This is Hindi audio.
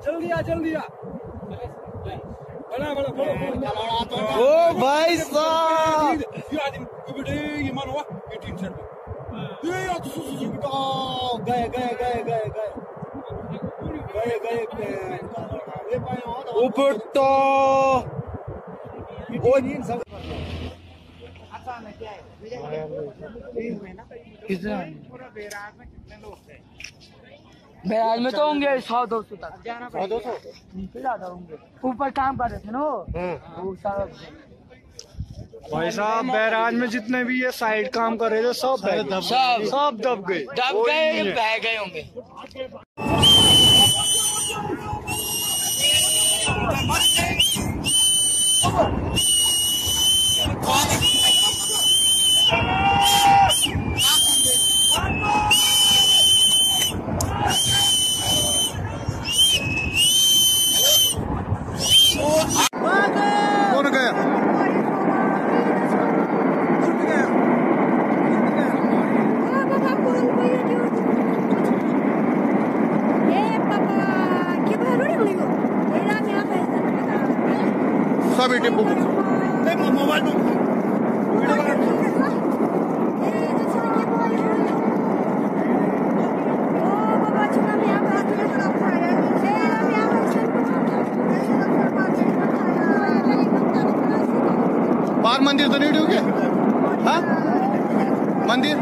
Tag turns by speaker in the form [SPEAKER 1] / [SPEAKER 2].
[SPEAKER 1] जल्दी आ
[SPEAKER 2] ओ भाई साहब
[SPEAKER 1] ये मानो ये टीम सेट ये गए
[SPEAKER 2] ऊपर तो
[SPEAKER 3] बैराज में तो होंगे 100-200 तक।
[SPEAKER 2] 100-200
[SPEAKER 3] ज्यादा होंगे। ऊपर काम कर रहे थे ना वो सब।
[SPEAKER 2] भाई साहब बैराज में जितने भी ये साइड काम कर रहे थे सब दब गए
[SPEAKER 3] बह गए होंगे।
[SPEAKER 2] कौन गया? सभी टिप्पू मोबाइल में बाहर मंदिर तो नहीं ड्यू क्या? हाँ मंदिर